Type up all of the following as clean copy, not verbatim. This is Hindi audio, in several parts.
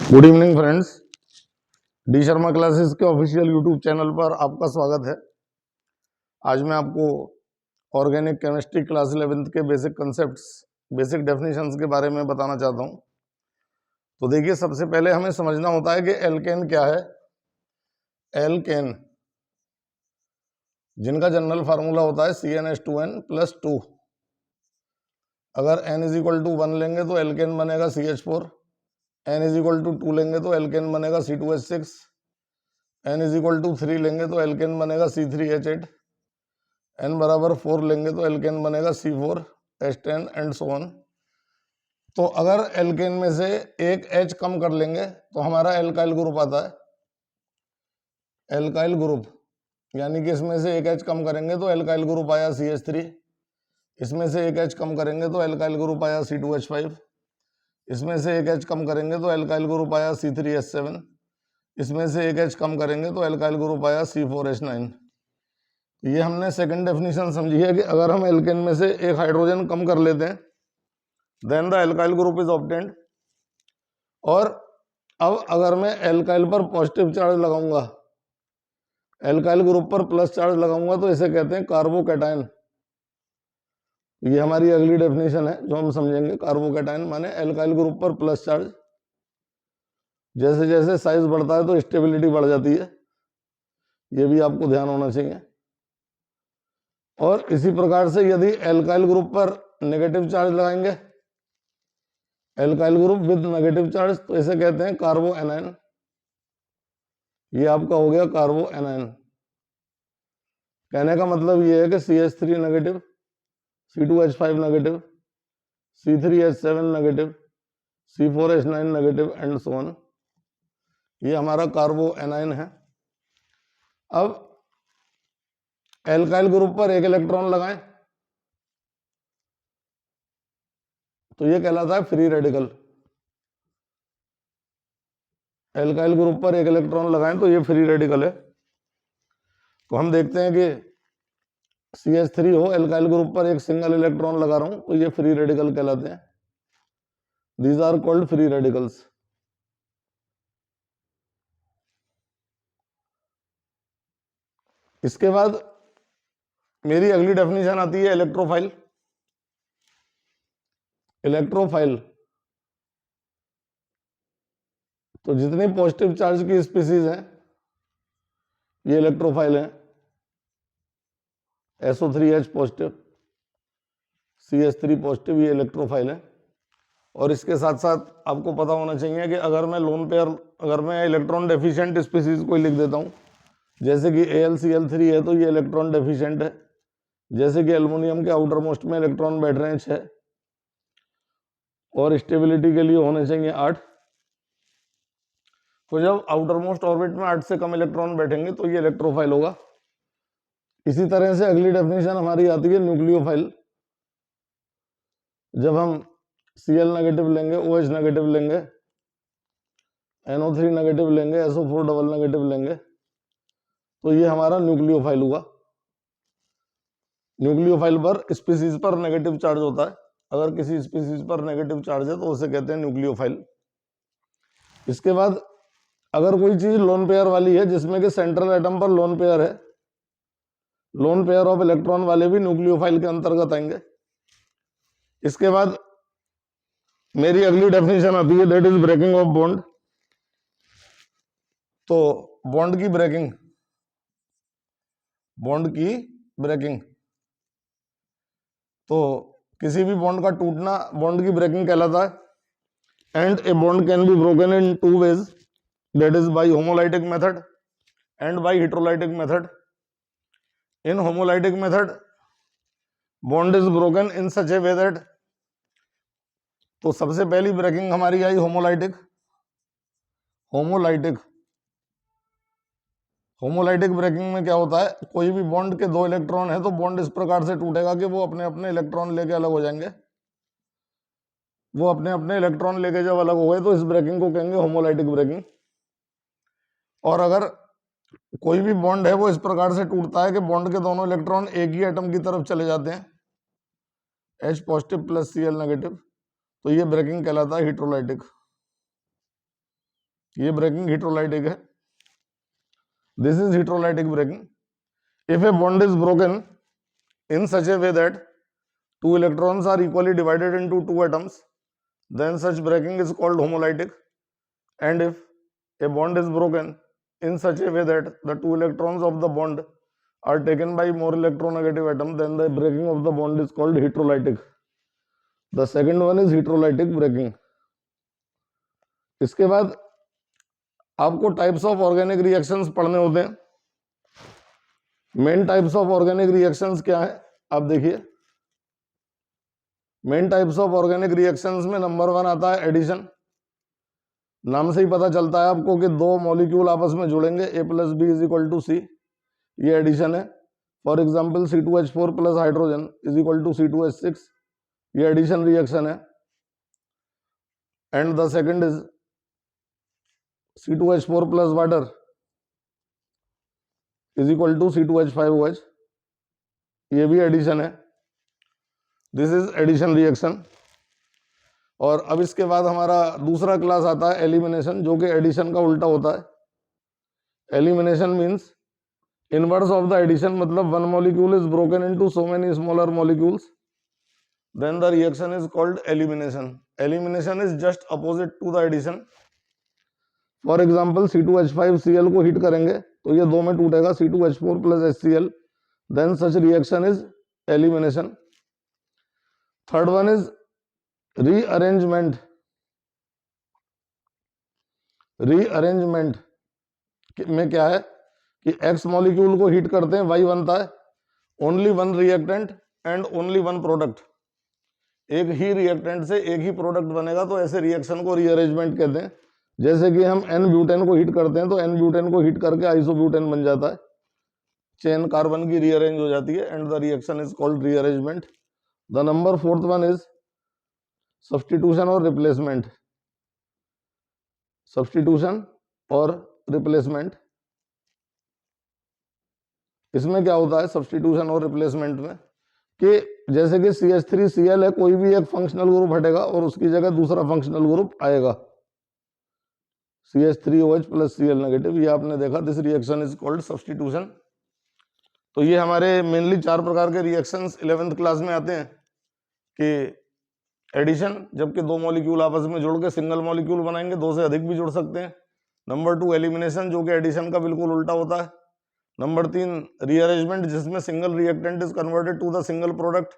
Good evening friends, D Sharma classes के ऑफिशियल यूट्यूब चैनल पर आपका स्वागत है। आज मैं आपको ऑर्गेनिक केमिस्ट्री क्लास 11th के बेसिक कॉन्सेप्ट्स, बेसिक डेफिनेशंस के बारे में बताना चाहता हूं। तो देखिए, सबसे पहले हमें समझना होता है कि एल्केन क्या है। एल्केन जिनका जनरल फार्मूला होता है CnH2n+2। अगर n = 1 लेंगे तो एल्केन बनेगा CH4, n = 2 लेंगे तो एल्केन बनेगा C2H6, n = 3 लेंगे तो एल्केन बनेगा C3H8, n = 4 लेंगे तो एल्केन बनेगा C4H10 एंड सो ऑन। तो अगर एल्केन में से एक H कम कर लेंगे तो हमारा एल्काइल ग्रुप आता है। एल्काइल ग्रुप यानी कि इसमें से एक H कम करेंगे तो एल्काइल ग्रुप आया CH3, इसमें से एक H कम करेंगे तो एल्काइल ग्रुप आया C2H5, इसमें से एक H कम करेंगे तो एल्काइल ग्रुप आया C3H7, इसमें से एक H कम करेंगे तो एल्काइल ग्रुप आया C4H9। ये हमने सेकंड डेफिनेशन समझी है कि अगर हम एल्केन में से एक हाइड्रोजन कम कर लेते हैं then the alkyl group is obtained. और अब अगर मैं एल्काइल पर पॉजिटिव चार्ज लगाऊंगा, एल्काइल ग्रुप पर प्लस चार्ज लगाऊंगा तो इसे कहते हैं कार्बोकैटायन। ये हमारी अगली डेफिनेशन है जो हम समझेंगे। कार्बोकैटायन माने एल्काइल ग्रुप पर प्लस चार्ज। जैसे जैसे साइज बढ़ता है तो स्टेबिलिटी बढ़ जाती है, ये भी आपको ध्यान होना चाहिए। और इसी प्रकार से यदि एल्काइल ग्रुप पर नेगेटिव चार्ज लगाएंगे, alkyl group with negative charge, तो इसे कहते हैं कार्बो एनायन। ये आपका हो गया कार्बो एनायन। कहने का मतलब ये है कि CH3 negative, C2H5 negative, C3H7 negative, C4H9 negative and so on. ये हमारा कार्बो एनायन है। अब एल्काइल ग्रुप पर एक इलेक्ट्रॉन लगाएं तो ये कहलाता है फ्री रेडिकल। एल्काइल ग्रुप पर एक इलेक्ट्रॉन लगाएं तो ये फ्री रेडिकल है। तो हम देखते हैं कि CH3 हो, एल्काइल ग्रुप पर एक सिंगल इलेक्ट्रॉन लगा रहा हूं तो ये फ्री रेडिकल कहलाते हैं। These are called free radicals. इसके बाद मेरी अगली डेफिनेशन आती है इलेक्ट्रोफाइल। इलेक्ट्रोफाइल तो जितनी पॉजिटिव चार्ज की स्पीसीज हैं ये इलेक्ट्रोफाइल हैं। SO3H पॉजिटिव, CH3 पॉजिटिव, ये इलेक्ट्रोफाइल है। और इसके साथ साथ आपको पता होना चाहिए कि अगर मैं लोन पेयर, अगर मैं इलेक्ट्रॉन डेफिशिएंट स्पीसीज को लिख देता हूं, जैसे कि AlCl3 है तो ये इलेक्ट्रॉन डेफिशिएंट है। जैसे कि एल्युमिनियम के आउटर मोस्ट में इलेक्ट्रॉन बैठ रहे हैं 6 और स्टेबिलिटी के लिए होने चाहिए 8। तो जब आउटर मोस्ट ऑर्बिट में 8 से कम इलेक्ट्रॉन बैठेंगे तो ये इलेक्ट्रोफाइल होगा। इसी तरह से अगली डेफिनेशन हमारी आती है न्यूक्लियोफाइल। जब हम Cl नेगेटिव लेंगे, OH नेगेटिव लेंगे, NO3 नेगेटिव लेंगे, SO4 डबल नेगेटिव लेंगे तो ये हमारा न्यूक्लियोफाइल हुआ। न्यूक्लियोफाइल पर स्पीसीज पर नेगेटिव चार्ज होता है। अगर किसी स्पीसीज पर नेगेटिव चार्ज है तो उसे कहते हैं न्यूक्लियोफाइल। इसके बाद अगर कोई चीज लोन पेयर वाली है जिसमें कि सेंट्रल एटम पर लोन पेयर है, लोन पेयर ऑफ इलेक्ट्रॉन वाले भी न्यूक्लियोफाइल के अंतर्गत आएंगे। इसके बाद मेरी अगली डेफिनेशन आती है that is breaking of bond. तो बॉन्ड की ब्रेकिंग, बॉन्ड की ब्रेकिंग, तो किसी भी बॉन्ड का टूटना बॉन्ड की ब्रेकिंग कहलाता है। And a bond can be broken in 2 ways, that is by homolytic method and by heterolytic method. In homolytic method bond is broken in such a way that, तो सबसे पहली ब्रेकिंग हमारी आई होमोलाइटिक। होमोलाइटिक होमोलाइटिक ब्रेकिंग में क्या होता है, कोई भी बॉन्ड के 2 इलेक्ट्रॉन है तो बॉन्ड इस प्रकार से टूटेगा कि वो अपने अपने इलेक्ट्रॉन लेके अलग हो जाएंगे। वो अपने अपने इलेक्ट्रॉन लेके जब अलग हो गए तो इस ब्रेकिंग को कहेंगे होमोलाइटिक ब्रेकिंग। और अगर कोई भी बॉन्ड है वो इस प्रकार से टूटता है कि बॉन्ड के दोनों इलेक्ट्रॉन एक ही एटम की तरफ चले जाते हैं, H positive plus Cl negative, तो ये ब्रेकिंग कहलाता है हेटेरोलाइटिक। ये ब्रेकिंग heterolytic है. This is heterolytic breaking. If a bond is broken in such a way that two electrons are equally divided into two atoms, then such breaking is called homolytic. And if a bond is broken in such a way that the two electrons of the bond are taken by more electronegative atom, then the breaking of the bond is called heterolytic. The second one is heterolytic breaking. इसके बाद आपको टाइप्स ऑफ ऑर्गेनिक रिएक्शंस पढ़ने होते हैं. Main types of organic reactions क्या है आप देखिए. Main types of organic reactions में नंबर 1 आता है एडिशन. नाम से ही पता चलता है आपको कि दो मॉलिक्यूल आपस में जुड़ेंगे, A+B=C. ये एडिशन है. For example C2H4 plus hydrogen C2H6. ये एडिशन रिएक्शन है. And the second is C2H4 plus water C2H5OH. ये भी एडिशन है. This is addition reaction. और अब इसके बाद हमारा दूसरा क्लास आता है एलिमिनेशन, जो कि एडिशन का उल्टा होता है. Elimination means inverse of the addition, मतलब one molecule is broken into so many smaller molecules, then the reaction is called elimination. Elimination is just opposite to the addition. For example C2H5Cl को हीट करेंगे तो ये दो में टूटेगा, C2H4 plus HCl. Then such reaction is elimination. Third one is rearrangement. Rearrangement में क्या है कि X मॉलिक्यूल को हीट करते हैं, Y बनता है. Only one reactant and only one product. एक ही रिएक्टेंट से एक ही प्रोडक्ट बनेगा, तो ऐसे रिएक्शन को रीअरेंजमेंट कहते हैं. जैसे कि हम N-ब्यूटेन को हीट करते हैं तो N-ब्यूटेन को हीट करके आइसोब्यूटेन बन जाता है. चेन कार्बन की रीअरेंज हो जाती है and the reaction is called rearrangement. The number 4th one is substitution और रिप्लेसमेंट. सब्स्टिट्यूशन और रिप्लेसमेंट, इसमें क्या होता है सब्स्टिट्यूशन और रिप्लेसमेंट में कि जैसे कि CH3Cl है, कोई भी एक फंक्शनल ग्रुप हटेगा और उसकी जगह दूसरा फंक्शनल ग्रुप आएगा, CH3OH प्लस Cl नेगेटिव. ये आपने देखा. This reaction is called substitution. तो ये हमारे मेनली 4 प्रकार के रिएक्शंस 11th क्लास में आते हैं कि एडिशन, जबकि दो मॉलिक्यूल आपस में जुड़ के सिंगल मॉलिक्यूल बनाएंगे, 2 से अधिक भी जुड़ सकते हैं. नंबर 2 एलिमिनेशन, जो कि एडिशन का बिल्कुल उल्टा होता है. नंबर 3 रीअरेंजमेंट, जिसमें single reactant is converted to the single product.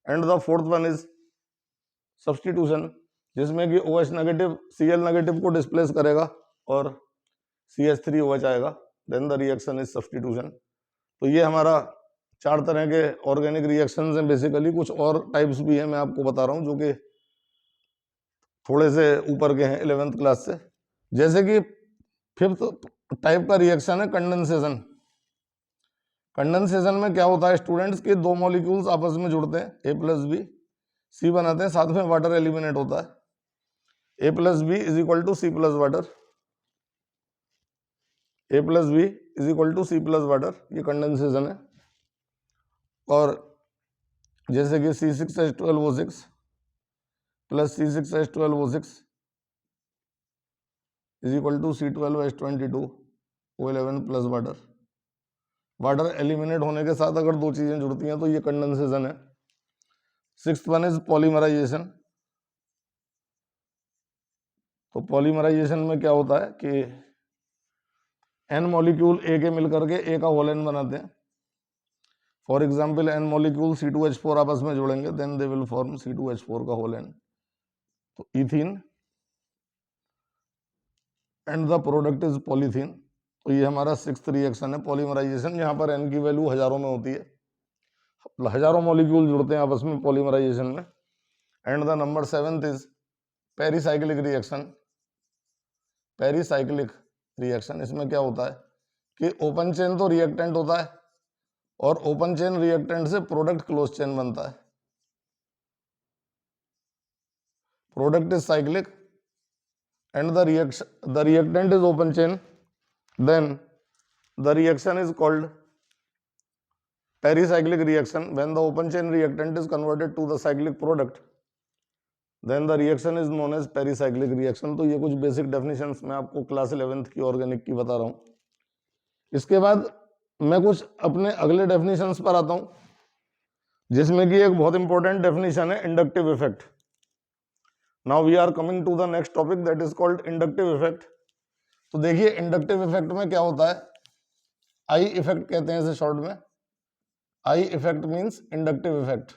And the 4th one is substitution, जिसमें कि OH नेगेटिव Cl नेगेटिव को डिस्प्लेस करेगा और CH3OH आएगा. Then the reaction is substitution. तो ये हमारा 4 तरह के ऑर्गेनिक रिएक्शंस हैं. बेसिकली कुछ और टाइप्स भी हैं, मैं आपको बता रहा हूँ, जो कि थोड़े से ऊपर के हैं 11th क्लास से. जैसे कि 5th टाइप का रिएक्शन है कंडेंसेशन. कंडेंसेशन में क्या होता है स्टूडेंट्स कि दो मॉलिक्यूल्स आपस में जुड़ते हैं, A+B, C बनाते हैं, साथ में वाटर एलिमिनेट होता है. A+B=C plus water. A+B=C plus water, ये कंडेंसेशन है. और जैसे कि C6H12O6 plus C6H12O6 C12H22O11 plus water. Water eliminate होने के साथ अगर दो चीजें जुड़ती हैं तो ये कंडेंसेशन है. 6th one is polymerization. तो पॉलीमराइजेशन में क्या होता है कि N मॉलिक्यूल A के मिलकर के A का होल N बनाते हैं. For example N molecule C2H4 आपस में जुड़ेंगे, then they will form C2H4 का होल N. तो ethene and the product is polythene. तो ये हमारा 6th रिएक्शन है पॉलीमराइजेशन, यहाँ पर N की वैल्यू हजारों में होती है. हजारों मॉलिक्यूल जुड़ते हैं आपस में पॉलीमराइजेशन में. And the number 7th is pericyclic reaction. Pericyclic reaction, इसमें क्या होता है कि ओपन चेन तो रिएक्टेंट होता है और ओपन चेन रिएक्टेंट से प्रोडक्ट क्लोज चेन बनता है. Product is cyclic and the reactant is open chain, then the reaction is called pericyclic reaction. When the open chain reactant is converted to the cyclic product, then the reaction is known as pericyclic reaction. तो ये कुछ बेसिक डेफिनेशंस मैं आपको क्लास 11th की ऑर्गेनिक की बता रहा हूँ। इसके बाद मैं कुछ अपने अगले डेफिनेशंस पर आता हूँ, जिसमें कि एक बहुत इंपॉर्टेंट डेफिनेशन है inductive effect. Now we are coming to the next topic that is called inductive effect. तो देखिए इंडक्टिव इफेक्ट में क्या होता है, आई इफेक्ट कहते हैं इसे शॉर्ट में। I effect means inductive effect.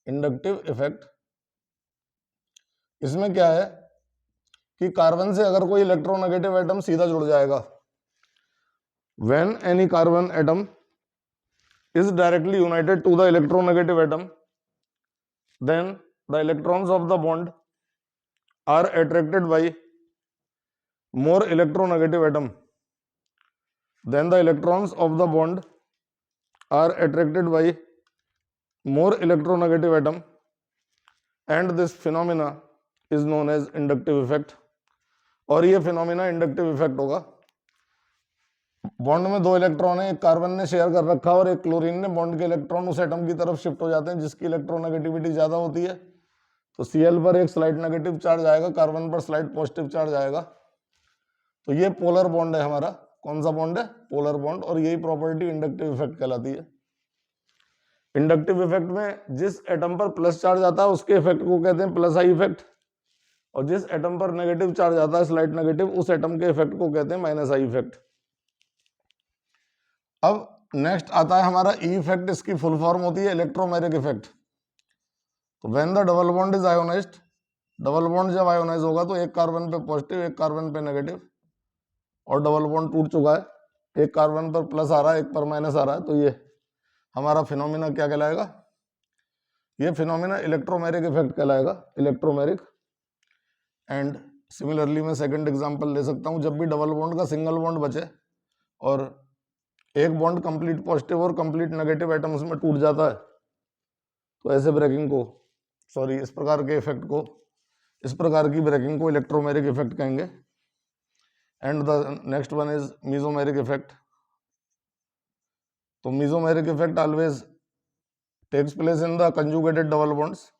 Inductive effect इसमें क्या है कि कार्बन से अगर कोई इलेक्ट्रोनेगेटिव एटम सीधा जुड़ जाएगा, when any carbon atom is directly united to the electronegative atom, then the electrons of the bond are attracted by more electronegative atom, then the electrons of the bond are attracted by more electronegative atom, and this phenomena is known as inductive effect। और ये फिनोमिना इंडक्टिव इफेक्ट होगा। बॉन्ड में दो इलेक्ट्रॉन है, एक कार्बन ने शेयर कर रखा और एक क्लोरीन ने, बॉन्ड के इलेक्ट्रॉन उस एटम की तरफ शिफ्ट हो जाते हैं जिसकी इलेक्ट्रोनेगेटिविटी ज्यादा होती है। तो Cl पर एक स्लाइड नेगेटिव चार्ज आएगा, कार्बन पर स्लाइड पॉजिटिव चार्ज आएगा। तो ये पोलर बॉन्ड है हमारा। कौन सा बॉन्ड है? Polar bond. और यही प्रॉपर्टी इंडक्टिव इफेक्ट कहलाती है। इंडक्टिव इफेक्ट में जिस एटम पर प्लस चार्ज आता है उसके इफेक्ट को कहते हैं प्लस आई इफेक्ट, और जिस एटम पर नेगेटिव चार्ज आता है स्लाइड नेगेटिव, उस एटम के इफेक्ट को कहते हैं माइनस आई इफेक्ट। अब नेक्स्ट आता है हमारा ई इफेक्ट। इसकी फुल फॉर्म होती है इलेक्ट्रोमेरिक इफेक्ट। तो when the double bond is ionised, double bond जब आयोनाइज होगा तो एक कार्बन पे पॉजिटिव एक कार्बन पे नेगेटिव, और डबल बॉन्ड टूट चुका है, एक कार्बन पर प्लस आ रहा है एक पर माइनस आ रहा है। तो ये हमारा फिनोमिना क्या कहलाएगा? ये फिनोमिना इलेक्ट्रोमेरिक इफेक्ट कहलाएगा, इलेक्ट्रोमेरिक। एंड सिमिलरली मैं सेकंड एग्जांपल ले सकता हूं, जब भी डबल बॉन्ड का सिंगल बॉन्ड बचे और एक बॉन्ड कंप्लीट पॉजिटिव और कंप्लीट नेगेटिव एटम्स में टूट जाता है, तो ऐसे ब्रेकिंग को, सॉरी इस प्रकार के इफेक्ट को, इस प्रकार की ब्रेकिंग को इलेक्ट्रोमेरिक इफेक्ट कहेंगे। And the next one is mesomeric effect. तो mesomeric effect always takes place in the conjugated double bonds.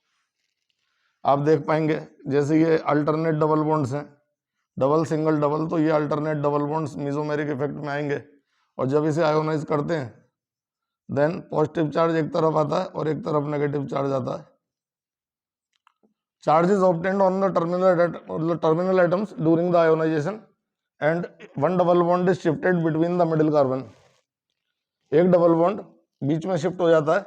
आप देख पाएंगे जैसे ये अल्टरनेट डबल बॉन्ड्स हैं, डबल सिंगल डबल, तो ये alternate double bonds mesomeric effect में आएंगे। और जब इसे आयोनाइज करते हैं देन पॉजिटिव चार्ज एक तरफ आता है और एक तरफ नेगेटिव चार्ज आता है। Charge is obtained on the terminal atoms during the ionization and one double bond is shifted between the middle carbon. एक डबल बॉन्ड बीच में शिफ्ट हो जाता है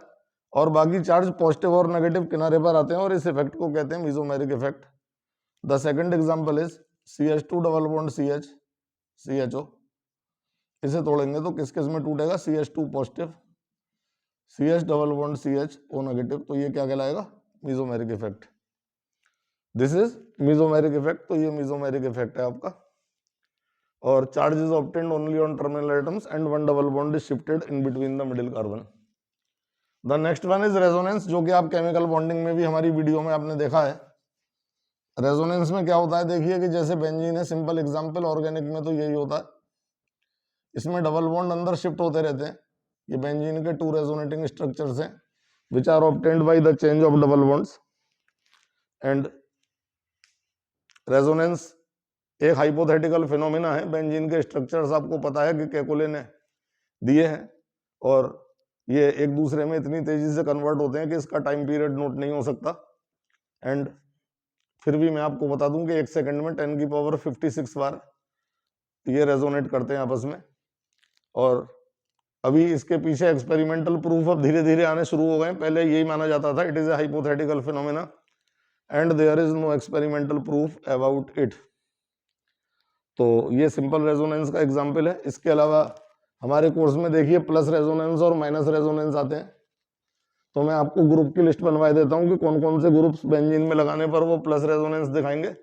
और बाकी चार्ज पॉजिटिव और नेगेटिव किनारे पर आते हैं, और इस इफेक्ट को कहते हैं mesomeric effect. The second example is CH2 double bond CH CHO। इसे तोड़ेंगे तो किस किस में टूटेगा? CH2 positive, CH double bond CH O negative. तो ये क्या कहलाएगा? Mesomeric effect. This is mesomeric effect. तो ये मीजोमेरिक इफेक्ट है आपका। और charge is obtained only on terminal atoms and one double bond is shifted in between the middle carbon. The next one is resonance, जो कि आप केमिकल बॉन्डिंग में भी हमारी वीडियो में आपने देखा है। रेजोनेंस में क्या होता है? देखिए कि जैसे बेंजीन है, सिंपल एग्जांपल, ऑर्गेनिक में तो यही होता है। इसमें डबल बॉन्ड अंदर शिफ्ट होते रहते हैं। ये बेंजीन के 2 रेजोनेटिंग स्ट्रक्चर्स हैं which are obtained by the change of double bonds. And resonance एक हाइपोथेटिकल फिनोमिना है। बेंजीन के स्ट्रक्चर्स आपको पता है कि केकुले ने दिए हैं, और ये एक दूसरे में इतनी तेजी से कन्वर्ट होते हैं कि इसका टाइम पीरियड नोट नहीं हो सकता। एंड फिर भी मैं आपको बता दूं कि 1 सेकंड में 10 की पावर 56 बार ये रेजोनेट करते हैं आपस में। और अभी इसके पीछे एक्सपेरिमेंटल प्रूफ अब धीरे धीरे आने शुरू हो गए। पहले यही माना जाता था it is a hypothetical phenomena and there is no experimental proof about it. तो ये सिंपल रेजोनेंस का एग्जाम्पल है। इसके अलावा हमारे कोर्स में देखिए प्लस रेजोनेंस और माइनस रेजोनेंस आते हैं। तो मैं आपको ग्रुप की लिस्ट बनवा देता हूँ कि कौन कौन से ग्रुप्स बेंजीन में लगाने पर वो प्लस रेजोनेंस दिखाएंगे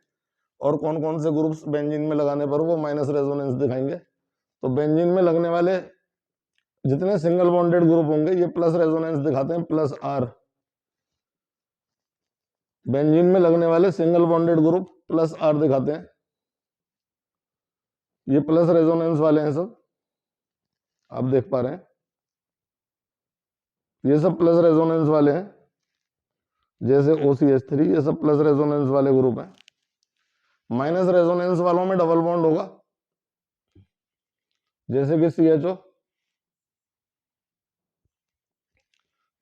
और कौन कौन से ग्रुप्स बेंजीन में लगाने पर वो माइनस रेजोनेंस दिखाएंगे। तो बेंजीन में लगने वाले जितने सिंगल बॉन्डेड ग्रुप होंगे ये प्लस रेजोनेंस दिखाते हैं, प्लस R। बेंजीन में लगने वाले single bonded group plus R दिखाते हैं। ये प्लस रेजोनेंस वाले हैं सब, आप देख पा रहे हैं, ये सब प्लस रेजोनेंस वाले हैं। जैसे OCH3, ये सब प्लस रेजोनेंस वाले ग्रुप हैं। माइनस रेजोनेंस वालों में डबल बॉन्ड होगा, जैसे कि CHO,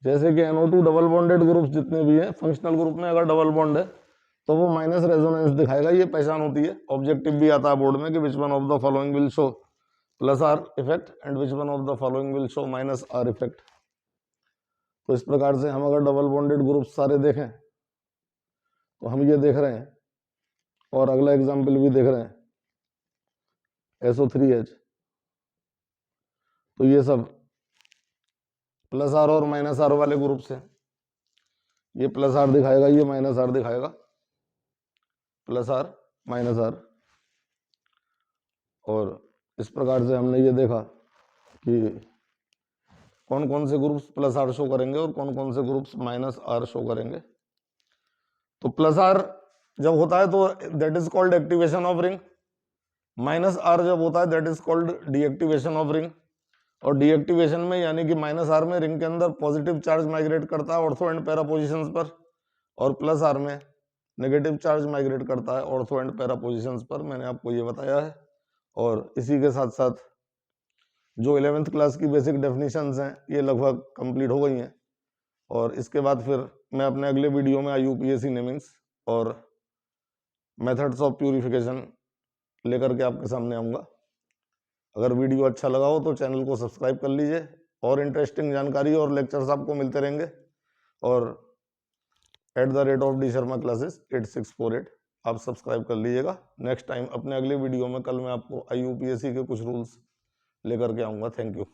जैसे कि NO2 डबल बॉन्डेड ग्रुप्स जितने भी हैं, फंक्शनल ग्रुप में अगर डबल बॉन्ड है तो वो माइनस रेजोनेंस दिखाएगा। ये पहचान होती है। ऑब्जेक्टिव भी आता है बोर्ड में कि which one of the following will show plus are effect and which one of the following will show minus are effect. तो इस प्रकार से हम अगर डबल बॉन्डेड ग्रुप सारे देखें तो हम ये देख रहे हैं, और अगला एग्जाम्पल भी देख रहे हैं, SO3H। तो ये सब प्लस आर और माइनस आर वाले ग्रुप्स हैं। ये प्लस आर दिखाएगा, ये माइनस आर दिखाएगा, प्लस आर माइनस आर। और इस प्रकार से हमने ये देखा कि कौन कौन से ग्रुप्स प्लस आर शो करेंगे और कौन कौन से ग्रुप्स माइनस आर शो करेंगे। तो प्लस आर जब होता है तो that is called activation of ring, minus R जब होता है that is called deactivation of ring. और डीएक्टिवेशन में यानी कि माइनस आर में रिंग के अंदर पॉजिटिव चार्ज माइग्रेट करता है ऑर्थो एंड पैरा पोजिशंस पर, और प्लस आर में नेगेटिव चार्ज माइग्रेट करता है ऑर्थो एंड पैरा पोजिशंस पर। मैंने आपको ये बताया है। और इसी के साथ साथ जो 11th क्लास की बेसिक डेफिनेशंस हैं ये लगभग कंप्लीट हो गई हैं। और इसके बाद फिर मैं अपने अगले वीडियो में IUPAC नेमिंग्स और मेथड्स ऑफ प्यूरिफिकेशन लेकर के आपके सामने आऊँगा। अगर वीडियो अच्छा लगा हो तो चैनल को सब्सक्राइब कर लीजिए, और इंटरेस्टिंग जानकारी और लेक्चर्स आपको मिलते रहेंगे। और @D Sharma क्लासेस 8648 आप सब्सक्राइब कर लीजिएगा। नेक्स्ट टाइम अपने अगले वीडियो में कल मैं आपको IUPAC के कुछ रूल्स लेकर के आऊँगा। Thank you.